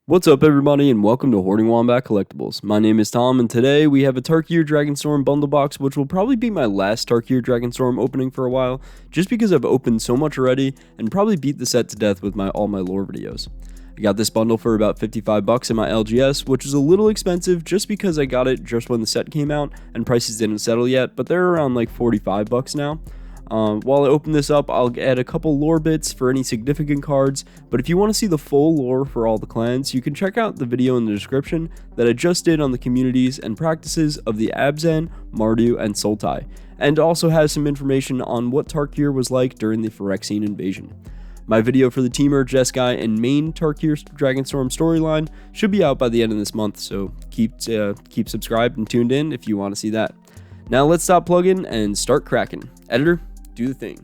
What's up, everybody, and welcome to Hoarding Wombat Collectibles. My name is Tom, and today we have a Tarkir Dragonstorm Bundle Box, which will probably be my last Tarkir Dragonstorm opening for a while, just because I've opened so much already, and probably beat the set to death with all my lore videos. I got this bundle for about 55 bucks in my LGS, which is a little expensive just because I got it just when the set came out, and prices didn't settle yet, but they're around like 45 bucks now. While I open this up, I'll add a couple lore bits for any significant cards, but if you want to see the full lore for all the clans, you can check out the video in the description that I just did on the communities and practices of the Abzan, Mardu, and Sultai, and also has some information on what Tarkir was like during the Phyrexian invasion. My video for the Teamer, Jeskai, and main Tarkir Dragonstorm storyline should be out by the end of this month, so keep subscribed and tuned in if you want to see that. Now let's stop plugging and start cracking. Editor, do the thing.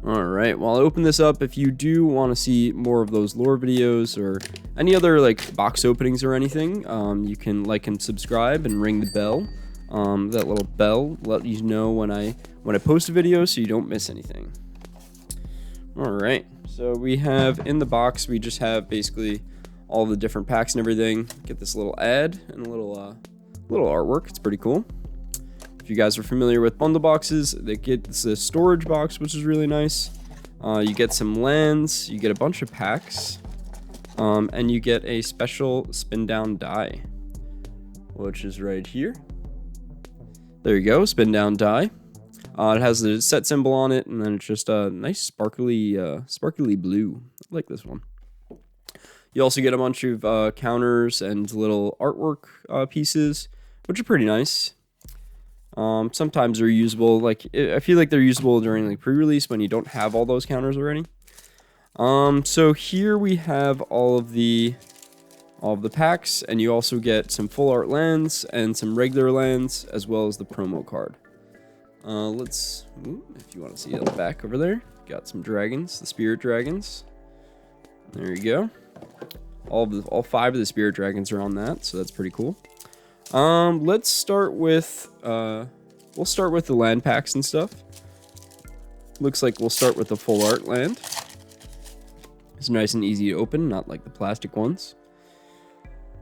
Alright, while I open this up, if you do want to see more of those lore videos or any other like box openings or anything, you can like and subscribe and ring the bell. That little bell let you know when I post a video so you don't miss anything. Alright, so we have in the box, we just have basically all the different packs and everything. Get this little ad and a little artwork. It's pretty cool. If you guys are familiar with bundle boxes, they get this storage box, which is really nice. You get some lands, you get a bunch of packs, and you get a special spin down die, which is right here. There you go, spin down die. It has the set symbol on it, and then it's just a nice sparkly blue. I like this one. You also get a bunch of counters and little artwork pieces, which are pretty nice. Sometimes they're usable, like I feel like they're usable during like pre-release when you don't have all those counters already. So here we have all of the packs, and you also get some full art lands and some regular lands as well as the promo card. If you want to see it on the back over there, got some dragons, the spirit dragons. There you go. All 5 of the spirit dragons are on that, so that's pretty cool. Let's start with, we'll start with the land packs and stuff. Looks like we'll start with the full art land. It's nice and easy to open, not like the plastic ones.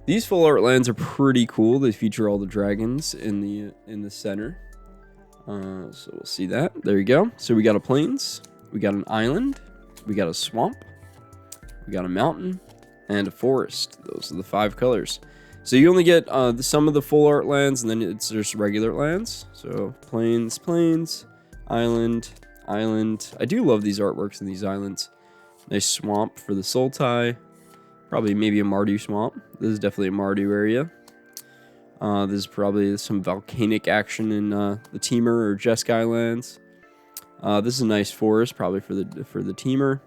These full art lands are pretty cool. They feature all the dragons in the center. So we'll see that. There you go. So we got a plains, we got an island, we got a swamp, we got a mountain, and a forest. Those are the 5 colors. So you only get some of the full art lands, and then it's just regular lands. So plains, island. I do love these artworks in these islands. Nice swamp for the Sultai. Probably maybe a Mardu swamp. This is definitely a Mardu area. This is probably some volcanic action in the Teamer or Jeskai lands. This is a nice forest, probably for the Teamer.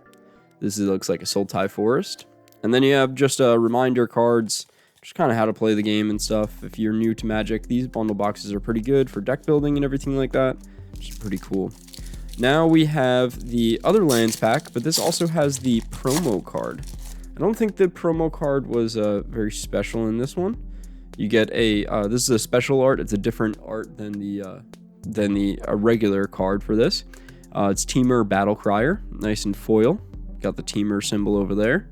Looks like a Sultai forest. And then you have just reminder cards. Just kind of how to play the game and stuff. If you're new to Magic, these bundle boxes are pretty good for deck building and everything like that, which is pretty cool. Now we have the other lands pack, but this also has the promo card. I don't think the promo card was very special in this one. You get this is a special art. It's a different art than the regular card for this. It's Teamer Battle Crier, nice and foil. Got the Teamer symbol over there.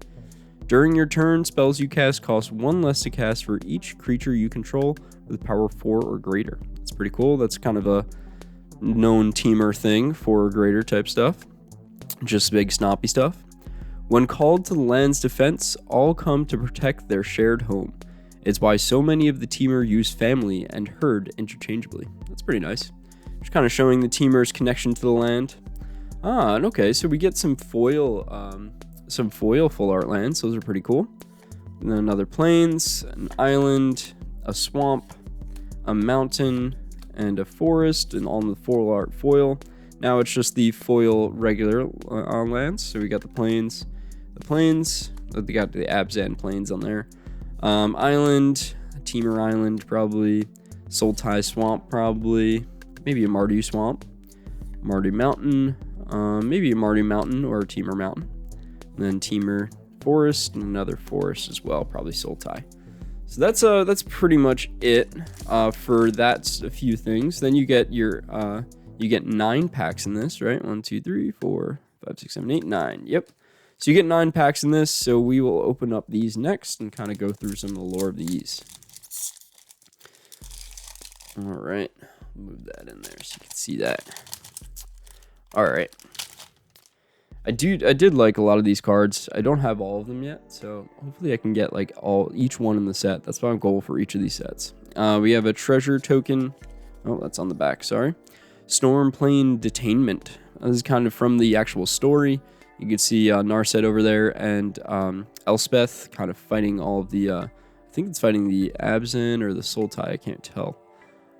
During your turn, spells you cast cost 1 less to cast for each creature you control with power 4 or greater. It's pretty cool. That's kind of a known Teamer thing, 4 or greater type stuff. Just big snoppy stuff. When called to the land's defense, all come to protect their shared home. It's why so many of the Teamer use family and herd interchangeably. That's pretty nice. Just kind of showing the Teamer's connection to the land. And okay, so we get some foil full art lands. Those are pretty cool. And then another plains, an island, a swamp, a mountain, and a forest, and all in the full art foil. Now it's just the foil regular lands. So we got the plains, we got the Abzan plains on there. Island, Teamer island probably, Sultai swamp probably, maybe a Mardu swamp, Mardu mountain, maybe a Mardu mountain or a Teamer mountain. And then Teamer forest and another forest as well, probably Sultai. So that's pretty much it for that. A few things. Then you get your 9 packs in this, right? 1, 2, 3, 4, 5, 6, 7, 8, 9. Yep. So you get 9 packs in this, so we will open up these next and kind of go through some of the lore of these. All right, move that in there so you can see that. All right. I did like a lot of these cards. I don't have all of them yet, so hopefully I can get like each one in the set. That's my goal for each of these sets. We have a treasure token. Oh, that's on the back, sorry. Stormplane Detainment. This is kind of from the actual story. You can see Narset over there and Elspeth kind of fighting all of the, I think it's fighting the Abzan or the Sultai, I can't tell.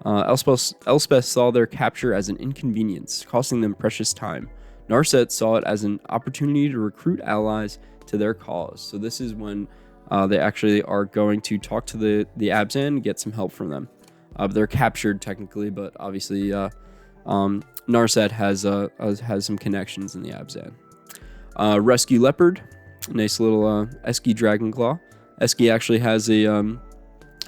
Elspeth saw their capture as an inconvenience, costing them precious time. Narset saw it as an opportunity to recruit allies to their cause. So this is when they actually are going to talk to the Abzan and get some help from them. They're captured technically, but obviously Narset has some connections in the Abzan. Rescue Leopard, nice little Eski Dragonclaw. Eski actually has a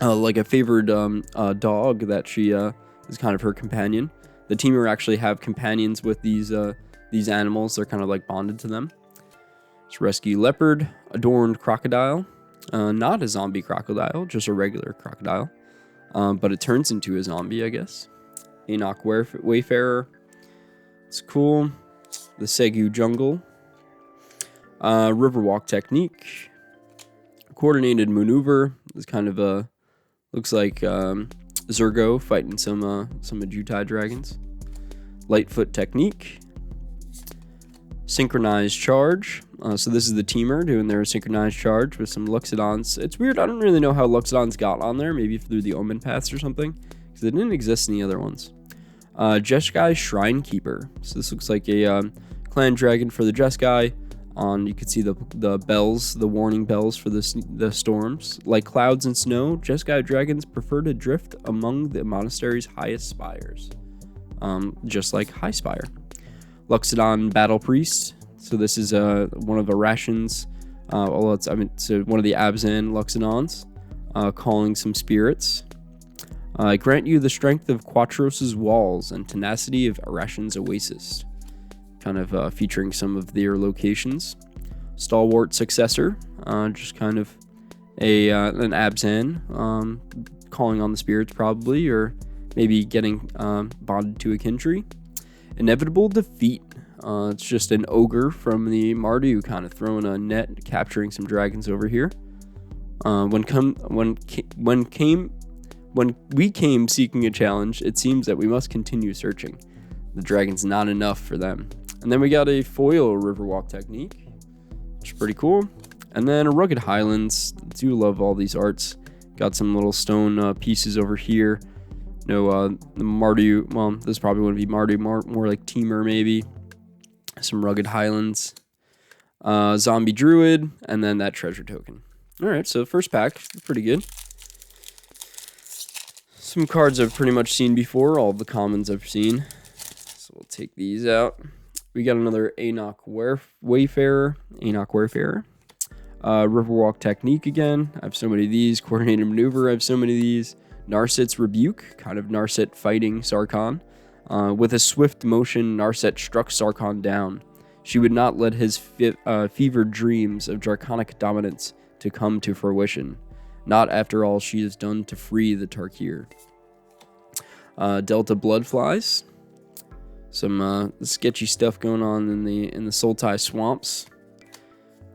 like a favored dog that she is kind of her companion. The teamer actually have companions with these animals. They're kind of like bonded to them. It's Rescue Leopard, Adorned Crocodile, not a zombie crocodile, just a regular crocodile, but it turns into a zombie, I guess. Enoch Wayfarer, it's cool. The Segu Jungle. Riverwalk Technique, Coordinated Maneuver is kind of a looks like Zergo fighting some Ajutai dragons. Lightfoot Technique, Synchronized Charge. So this is the teamer doing their synchronized charge with some Luxodons. It's weird. I don't really know how Luxodons got on there. Maybe through the Omen Paths or something, because they didn't exist in the other ones. Jeskai Shrine Keeper. So this looks like a clan dragon for the Jeskai. You can see the bells, the warning bells for the storms. Like clouds and snow, Jeskai dragons prefer to drift among the monastery's highest spires, just like High Spire. Luxodon Battle Priest. So this is one of Arashin's, so one of the Abzan Luxodons, calling some spirits. Grant you the strength of Quatros' walls and tenacity of Arashin's oasis. Kind of featuring some of their locations. Stalwart Successor, just kind of an Abzan, calling on the spirits probably, or maybe getting bonded to a kin tree. Inevitable Defeat. It's just an ogre from the Mardu kind of throwing a net, capturing some dragons over here. When we came seeking a challenge, it seems that we must continue searching. The dragon's not enough for them. And then we got a foil Riverwalk Technique, which is pretty cool. And then a Rugged Highlands. Do love all these arts. Got some little stone pieces over here. No, the Mardu. Well, this probably wouldn't be Mardu. More like Teamer maybe. Some Rugged Highlands. Zombie Druid, and then that treasure token. All right, so first pack, pretty good. Some cards I've pretty much seen before. All of the commons I've seen. So we'll take these out. We got another Enoch Wayfarer. Riverwalk Technique again. I have so many of these. Coordinated Maneuver. I have so many of these. Narset's Rebuke. Kind of Narset fighting Sarkhan. With a swift motion, Narset struck Sarkhan down. She would not let his fevered dreams of draconic dominance to come to fruition. Not after all she has done to free the Tarkir. Delta Bloodflies. Some sketchy stuff going on in the Sultai swamps,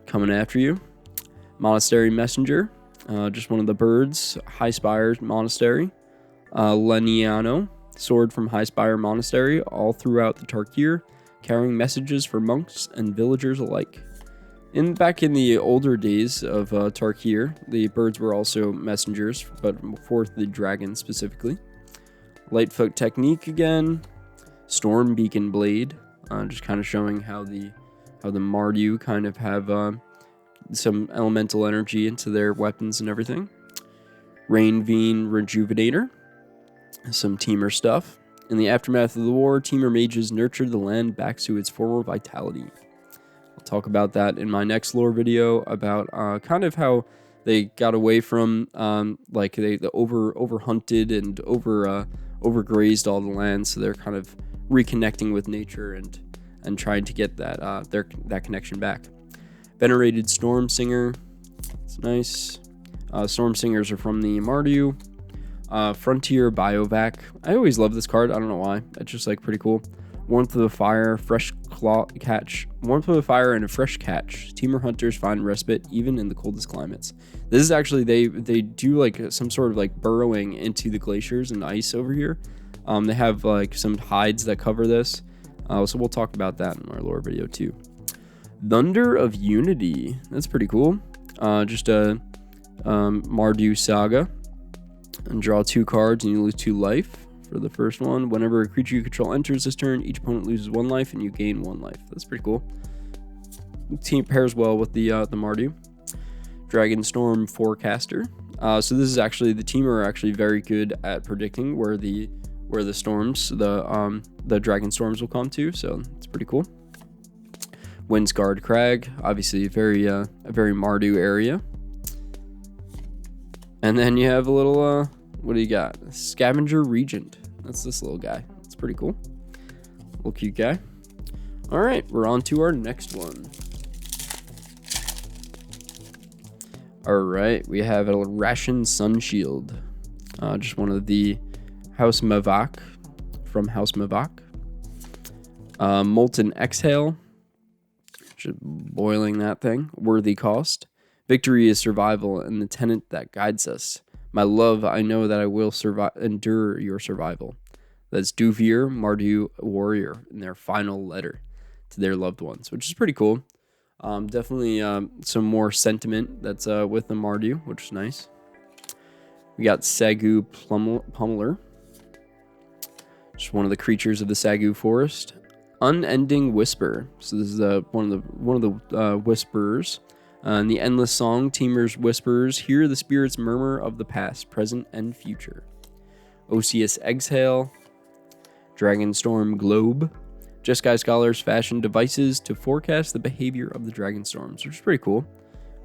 coming after you. Monastery Messenger, just one of the birds. High Spire Monastery. Leniano, sword from High Spire Monastery, all throughout the Tarkir, carrying messages for monks and villagers alike. Back in the older days of Tarkir, the birds were also messengers, but for the dragon specifically. Lightfoot Technique again. Storm Beacon Blade, just kind of showing how the Mardu kind of have some elemental energy into their weapons and everything. Rainveen Rejuvenator, some Teamer stuff. In the aftermath of the war, Teamer mages nurtured the land back to its former vitality. I'll talk about that in my next lore video about kind of how they got away from like they over hunted and overgrazed all the land, so they're kind of reconnecting with nature and trying to get that connection back. Venerated Storm Singer. It's nice. Storm Singers are from the Mardu. Frontier Biovac. I always love this card. I don't know why. It's just like pretty cool. Warmth of the Fire, Fresh Claw Catch. Warmth of the Fire and a Fresh Catch. Teamer hunters find respite even in the coldest climates. This is actually, they do like some sort of like burrowing into the glaciers and ice over here. They have like some hides that cover this. So we'll talk about that in our lore video too. Thunder of Unity. That's pretty cool. Just a Mardu Saga. And draw 2 cards and you lose 2 life. For the first one, whenever a creature you control enters this turn, each opponent loses 1 life and you gain 1 life. That's pretty cool. Team pairs well with the Mardu. Dragonstorm Forecaster. So this is actually, the team are actually very good at predicting where the storms, the dragon storms will come to. So it's pretty cool. Windscarred Crag, obviously a very Mardu area. And then you have a little, what do you got? Scavenger Regent. That's this little guy. It's pretty cool. Little cute guy. All right, we're on to our next one. All right, we have a Ration Sunshield. Just one of the House Mavak from House Mavak. Molten Exhale. Just boiling that thing. Worthy Cost. Victory is survival and the tenant that guides us. My love, I know that I will endure your survival. That's Duvir, Mardu Warrior, in their final letter to their loved ones, which is pretty cool. Definitely some more sentiment that's with the Mardu, which is nice. We got Sagu Pummeler, just one of the creatures of the Sagu Forest. Unending Whisper. So this is one of the whisperers. In the Endless Song, Teamers Whispers hear the spirits murmur of the past, present, and future. Osseous Exhale. Dragonstorm Globe. Jeskai Scholars fashion devices to forecast the behavior of the Dragonstorms, which is pretty cool.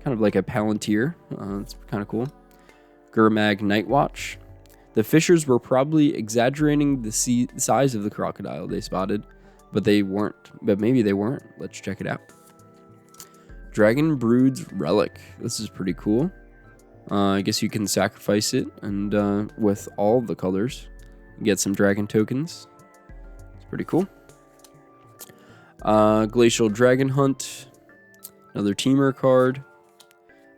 Kind of like a Palantir. It's kind of cool. Gurmag Nightwatch. The fishers were probably exaggerating the size of the crocodile they spotted, but they weren't. But maybe they weren't. Let's check it out. Dragon Brood's Relic. This is pretty cool. I guess you can sacrifice it, and with all the colors, get some dragon tokens. It's pretty cool. Glacial Dragon Hunt. Another teamer card.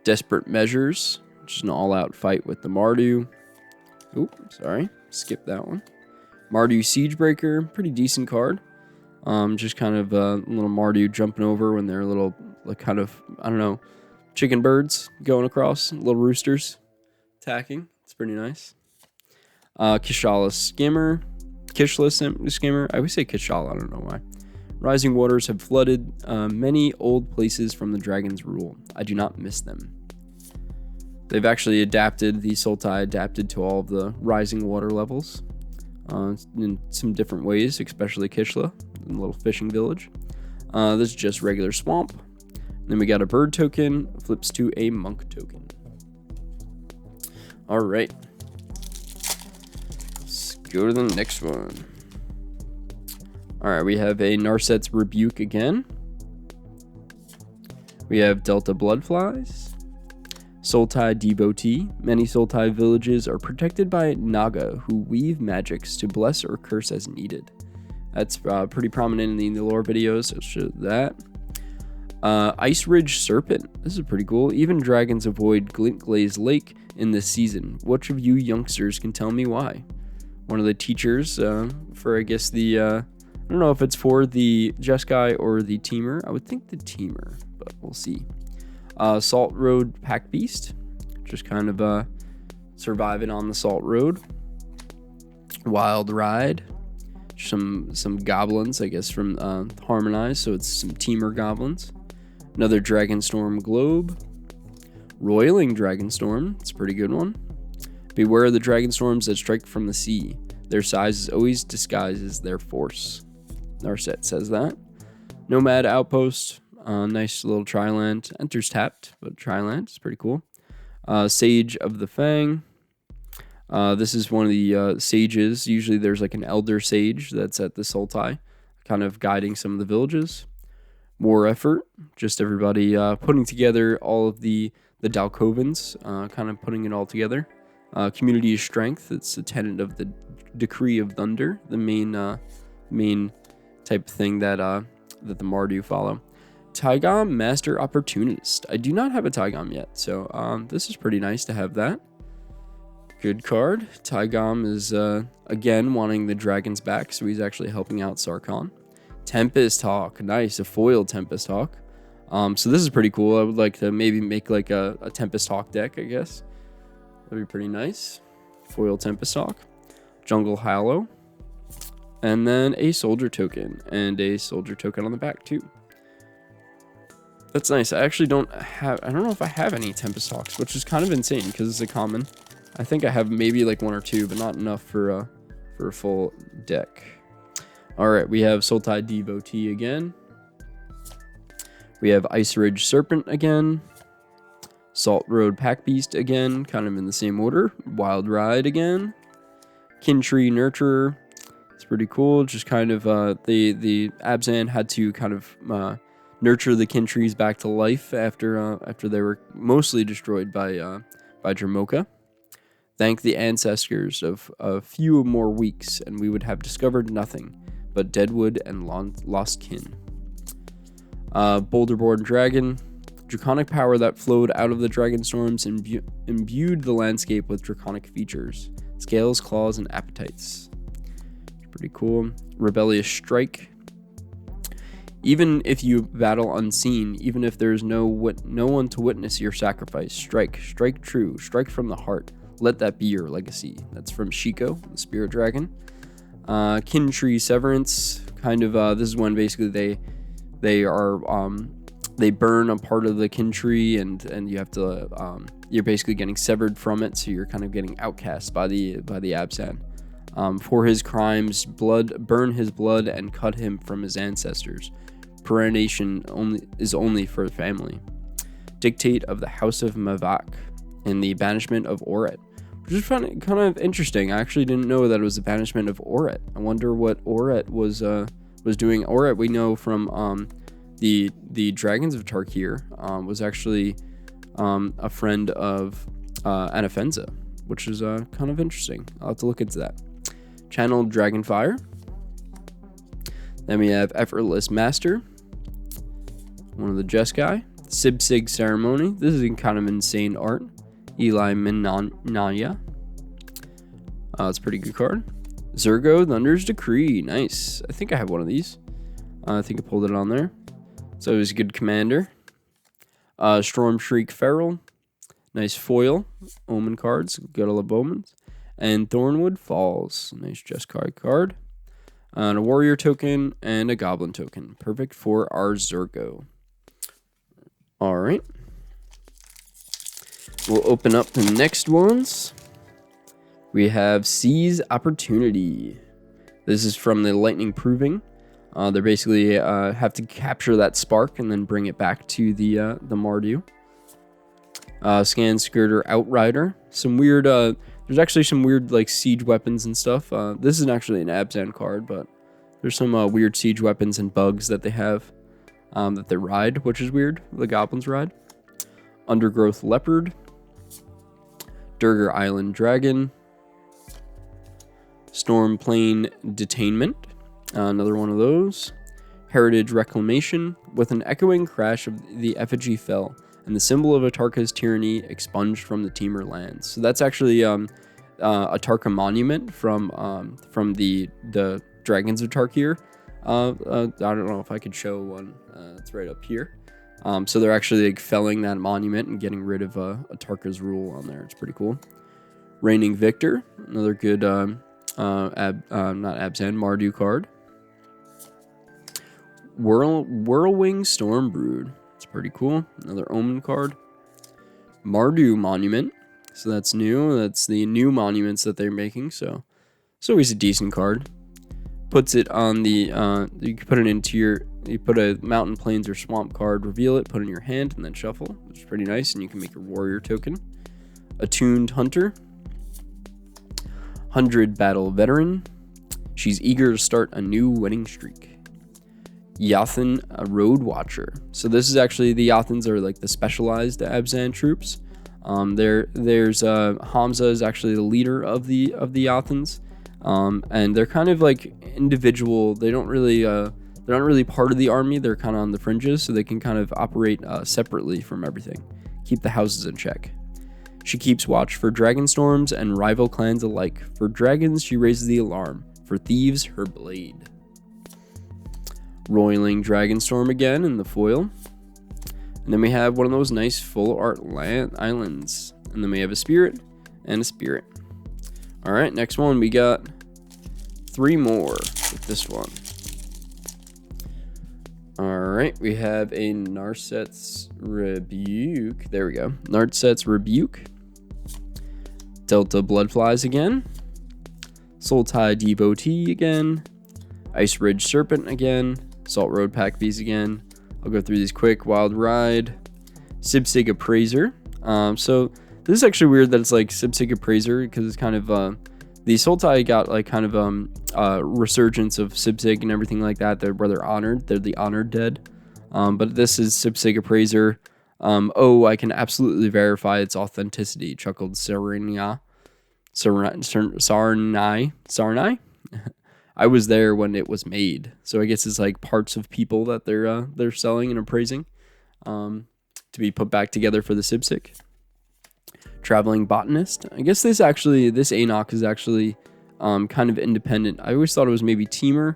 Desperate Measures, which is an all-out fight with the Mardu. Oop, sorry. Skip that one. Mardu Siegebreaker. Pretty decent card. Just kind of a little Mardu jumping over when they're little, like kind of, I don't know, chicken birds going across, little roosters attacking. It's pretty nice. Kishla Skimmer. I always say Kishla, I don't know why. Rising waters have flooded many old places from the dragon's rule. I do not miss them. They've actually adapted, the Sultai adapted to all of the rising water levels in some different ways, especially Kishla, a little fishing village. This is just regular swamp. Then we got a bird token, flips to a monk token. All right. Let's go to the next one. All right, we have a Narset's Rebuke again. We have Delta Bloodflies. Sultai Devotee. Many Sultai villages are protected by Naga, who weave magics to bless or curse as needed. That's pretty prominent in the lore videos, so show that. Ice Ridge Serpent. This is pretty cool. Even dragons avoid Glintglaze Lake in this season. Which of you youngsters can tell me why? One of the teachers for, I guess, the... I don't know if it's for the Jeskai or the Teamer. I would think the Teamer, but we'll see. Salt Road Pack Beast. Just kind of surviving on the Salt Road. Wild Ride. Some goblins, I guess, from Harmonize, so it's some Teamer goblins. Another Dragonstorm Globe. Roiling Dragonstorm. It's a pretty good one. Beware of the Dragonstorms that strike from the sea. Their size always disguises their force. Narset says that. Nomad Outpost. Nice little Triland. Enters tapped, but Triland is pretty cool. Sage of the Fang. This is one of the sages. Usually there's like an elder sage that's at the Sultai, kind of guiding some of the villages. War effort, just everybody putting together all of the Dalkovans, kind of putting it all together. Community is strength. It's a tenet of the Decree of Thunder, the main type of thing that the Mardu follow. Taigam Master Opportunist. I do not have a Taigam yet, so this is pretty nice to have that. Good card. Taigam is again wanting the dragons back, so he's actually helping out Sarkhan. Tempest Hawk, nice, a foil Tempest Hawk. So this is pretty cool. I would like to maybe make like a Tempest Hawk deck, I guess. That'd be pretty nice. Foil Tempest Hawk, Jungle Hallow, and then a soldier token, and a soldier token on the back too. That's nice. I actually don't know if I have any Tempest Hawks, which is kind of insane because it's a common. I think I have maybe like one or two, but not enough for a full deck. All right, we have Sultai Devotee again. We have Ice Ridge Serpent again. Salt Road Pack Beast again, kind of in the same order. Wild Ride again. Kintree Nurturer. It's pretty cool. Just kind of the Abzan had to kind of nurture the Kintrees back to life after they were mostly destroyed by Jamoka. Thank the ancestors of a few more weeks, and we would have discovered nothing but deadwood and lost kin. Boulderborn Dragon. Draconic power that flowed out of the Dragonstorms imbued the landscape with draconic features. Scales, claws, and appetites. Pretty cool. Rebellious Strike. Even if you battle unseen, even if there's no one to witness your sacrifice, strike true, strike from the heart. Let that be your legacy. That's from Shiko, the Spirit Dragon. Kintree Severance, kind of this is when basically they burn a part of the Kintree and you have to you're basically getting severed from it, so you're kind of getting outcast by the Abzan. For his crimes, burn his blood and cut him from his ancestors. Perenation is only for the family. Dictate of the House of Mavak and the banishment of Oret. Which is kind of interesting. I actually didn't know that it was the banishment of Oret. I wonder what Oret was doing. Oret, we know from the Dragons of Tarkir, was actually a friend of Anafenza, which is kind of interesting. I'll have to look into that. Channeled Dragonfire. Then we have Effortless Master, one of the Jeskai. Sibsig Ceremony. This is kind of insane art. Eli Minaya. It's a pretty good card. Zergo, Thunder's Decree. Nice. I think I have one of these. I think I pulled it on there. So he's a good commander. Storm Shriek Feral. Nice foil. Omen cards. Gotta love omens. And Thornwood Falls. Nice Jeskai card. And a warrior token and a goblin token. Perfect for our Zergo. Alright. We'll open up the next ones. We have Seize Opportunity. This is from the Lightning Proving. They basically have to capture that spark and then bring it back to the Mardu. Scan Skirter Outrider. Some weird. There's actually some weird like siege weapons and stuff. This isn't actually an Abzan card, but there's some weird siege weapons and bugs that they have that they ride, which is weird. The goblins ride. Undergrowth Leopard. Durgar Island Dragon. Storm Plain Detainment. Another one of those. Heritage Reclamation. With an echoing crash of the effigy fell, and the symbol of Atarka's tyranny expunged from the Temur lands. So that's actually a Atarka monument from the Dragons of Tarkir. I don't know if I could show one. It's right up here. So they're actually like felling that monument and getting rid of Atarka's rule on there. It's pretty cool. Reigning Victor, another good not Abzan, Mardu card. Whirlwing Stormbrood. It's pretty cool. Another Omen card. Mardu Monument. So that's new. That's the new monuments that they're making. So it's always a decent card. Puts it on the you can put it into your, you put a mountain, plains, or swamp card, reveal it, put it in your hand, and then shuffle, which is pretty nice. And you can make your warrior token. Attuned Hunter. 100 Battle Veteran. She's eager to start a new winning streak. Yathan Road Watcher. So this is actually, the Yathans are like the specialized Abzan troops. There's Hamza is actually the leader of the Yathans, and they're kind of like individual. They're not really part of the army. They're kind of on the fringes, so they can kind of operate separately from everything. Keep the houses in check. She keeps watch for dragonstorms and rival clans alike. For dragons, she raises the alarm. For thieves, her blade. Roiling Dragonstorm again in the foil. And then we have one of those nice full art islands. And then we have a spirit and a spirit. All right, next one. We got 3 more with this one. All right, we have a Narset's Rebuke. There we go. Narset's Rebuke. Delta Bloodflies again. Sultai Devotee again. Ice Ridge Serpent again. Salt Road Pack Bees again. I'll go through these quick. Wild Ride. Sibsig Appraiser. So this is actually weird that it's like Sibsig Appraiser, because it's kind of the Sultai got like kind of resurgence of Sibsig and everything like that. Where they're honored. They're the honored dead. But this is Sibsig Appraiser. I can absolutely verify its authenticity, chuckled Sarnai. I was there when it was made, so I guess it's like parts of people that they're selling and appraising, to be put back together for the Sibsig. Traveling Botanist. I guess this Anok is actually kind of independent. I always thought it was maybe Teamer,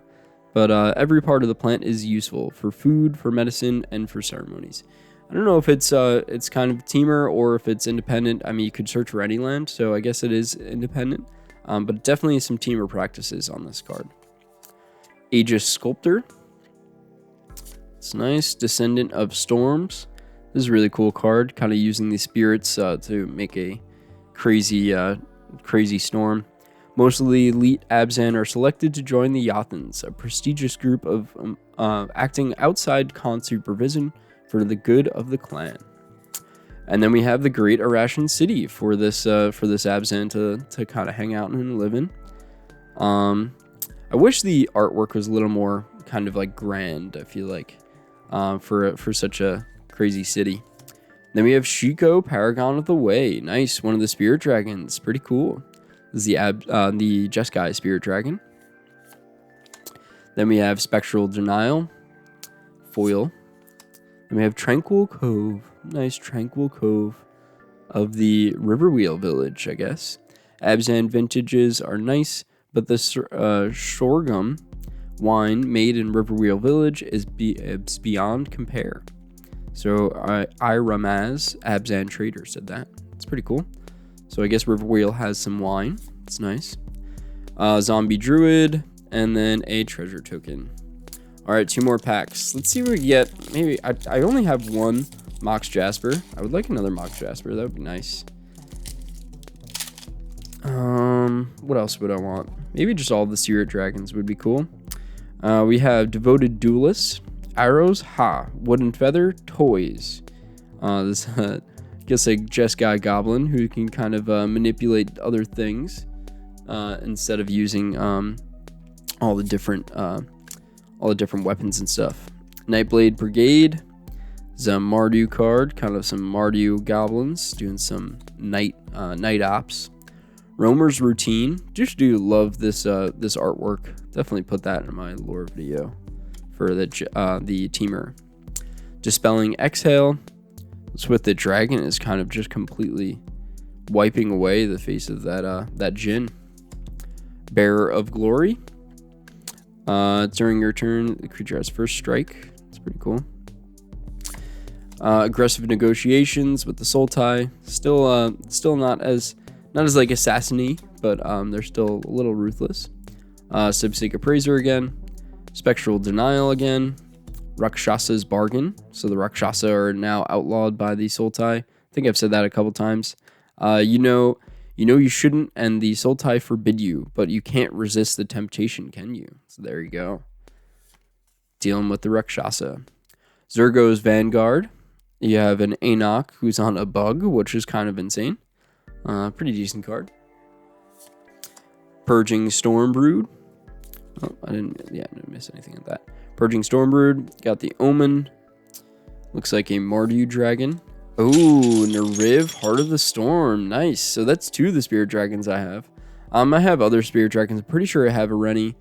but every part of the plant is useful for food, for medicine, and for ceremonies. I don't know if it's kind of Teamer or if it's independent. I mean, you could search for any land, so I guess it is independent. But definitely some Teamer practices on this card. Aegis Sculptor. It's nice. Descendant of Storms. This is a really cool card. Kind of using the spirits to make a crazy storm. Mostly elite Abzan are selected to join the Yathans, a prestigious group of acting outside Khan supervision for the good of the clan. And then we have the Great Arashan City for this Abzan to kind of hang out and live in. I wish the artwork was a little more kind of like grand, I feel like, for such a crazy city. Then we have Shiko, Paragon of the Way. Nice, one of the spirit dragons. Pretty cool. This is the Jeskai spirit dragon. Then we have Spectral Denial, foil. Then we have Tranquil Cove. Nice Tranquil Cove of the Riverwheel Village, I guess. Abzan vintages are nice, but the sorghum wine made in Riverwheel Village is beyond compare. So Iramaz, Abzan Trader, said that. It's pretty cool. So I guess Riverwheel has some wine. It's nice. Zombie Druid, and then a treasure token. All right, 2 more packs. Let's see what we get. Maybe I only have 1 Mox Jasper. I would like another Mox Jasper. That would be nice. What else would I want? Maybe just all the Spirit Dragons would be cool. We have Devoted Duelist, Arrows, Wooden Feather, Toys. This I guess a Jeskai Goblin who can kind of manipulate other things instead of using all the different weapons and stuff. Nightblade Brigade. Mardu card, kind of some Mardu goblins doing some night ops. Roamer's Routine. Just do love this artwork. Definitely put that in my lore video for the Teamer. Dispelling Exhale. It's with the dragon is kind of just completely wiping away the face of that Jinn. Bearer of Glory. During your turn, the creature has first strike. It's pretty cool. Aggressive Negotiations with the Sultai. Still not as like assassiny, but they're still a little ruthless. Sibsig Appraiser again. Spectral Denial again. Rakshasa's Bargain. So the Rakshasa are now outlawed by the Sultai. I think I've said that a couple times. You know you shouldn't, and the Sultai forbid you, but you can't resist the temptation, can you? So there you go. Dealing with the Rakshasa. Zergo's Vanguard. You have an Anok who's on a bug, which is kind of insane. Pretty decent card. Purging Stormbrood. Oh, I didn't miss anything of that. Purging Stormbrood. Got the Omen. Looks like a Mardu Dragon. Oh, Nariv, Heart of the Storm. Nice. So that's 2 of the Spirit Dragons I have. I have other Spirit Dragons. I'm pretty sure I have a Rennie.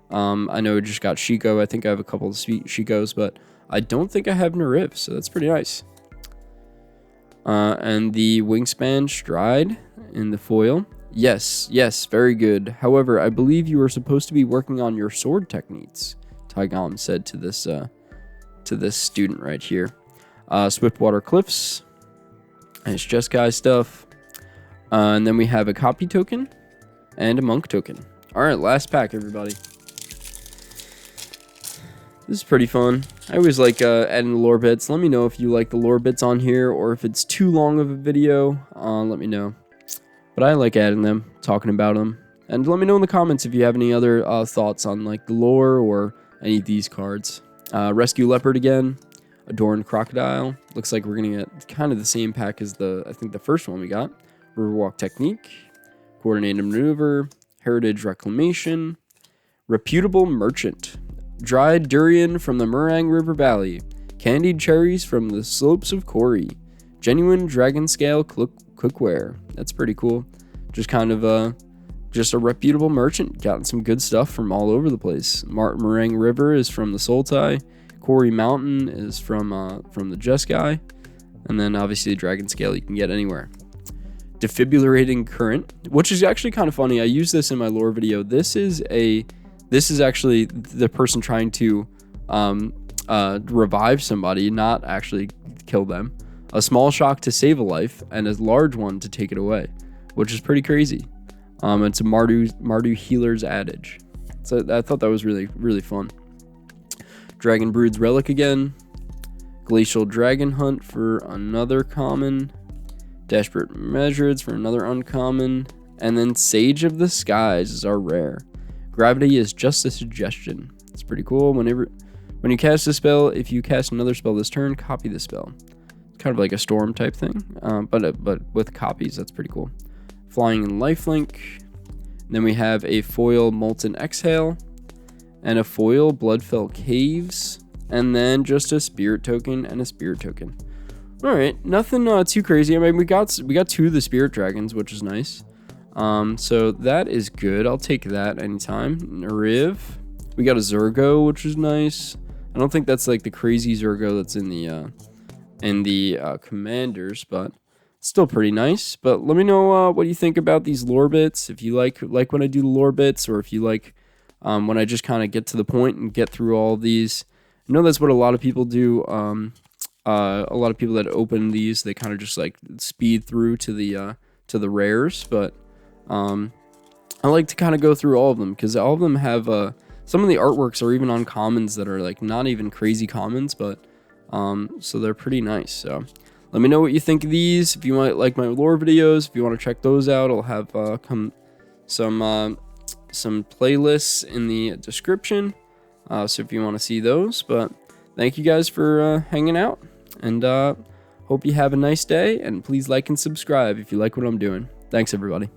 I know I just got Shiko. I think I have a couple of Shikos, but I don't think I have Nariv, so that's pretty nice. And the Wingspan Stride in the foil. Yes, very good. However, I believe you are supposed to be working on your sword techniques, Taigam said to this student right here. Swiftwater Cliffs. Nice Jeskai stuff. And then we have a copy token and a monk token. All right, last pack, everybody. This is pretty fun. I always like adding the lore bits. Let me know if you like the lore bits on here, or if it's too long of a video. Let me know. But I like adding them, talking about them. And let me know in the comments if you have any other thoughts on like the lore or any of these cards. Rescue Leopard again. Adorned Crocodile. Looks like we're going to get kind of the same pack as I think the first one we got. Riverwalk Technique. Coordinated Maneuver. Heritage Reclamation. Reputable Merchant. Dried Durian from the Murang River Valley. Candied Cherries from the Slopes of Kori. Genuine Dragon Scale Cookware. That's pretty cool. Just kind of just a reputable merchant. Gotten some good stuff from all over the place. Murang River is from the Sultai. Kori Mountain is from the Jeskai, and then obviously the Dragon Scale you can get anywhere. Defibrillating Current, which is actually kind of funny. I use this in my lore video. This is actually the person trying to revive somebody, not actually kill them. A small shock to save a life, and a large one to take it away, which is pretty crazy. It's a Mardu Healer's Adage. So I thought that was really fun. Dragon Brood's Relic again. Glacial Dragon Hunt for another common. Desperate Measures for another uncommon. And then Sage of the Skies is our rare. Gravity is just a suggestion. It's pretty cool. When you cast a spell, if you cast another spell this turn, copy the spell. It's kind of like a storm type thing, but with copies. That's pretty cool. Flying and Lifelink. Then we have a foil Molten Exhale. And a foil Bloodfell Caves, and then just a Spirit token and a Spirit token. All right, nothing too crazy. I mean, we got 2 of the Spirit Dragons, which is nice. So that is good. I'll take that anytime. Nariv, we got a Zergo, which is nice. I don't think that's like the crazy Zergo that's in the Commanders, but still pretty nice. But let me know what you think about these lore bits. If you like when I do the lore bits, or if you like when I just kind of get to the point and get through all of these. I know that's what a lot of people do. A lot of people that open these, they kind of just like speed through to the rares. But I like to kind of go through all of them, because all of them have some of the artworks are even on commons that are like not even crazy commons, but so they're pretty nice. So let me know what you think of these. If you might like my lore videos, if you want to check those out, I'll have some playlists in the description, so if you want to see those. But thank you guys for hanging out, and hope you have a nice day, and please like and subscribe if you like what I'm doing. Thanks, everybody.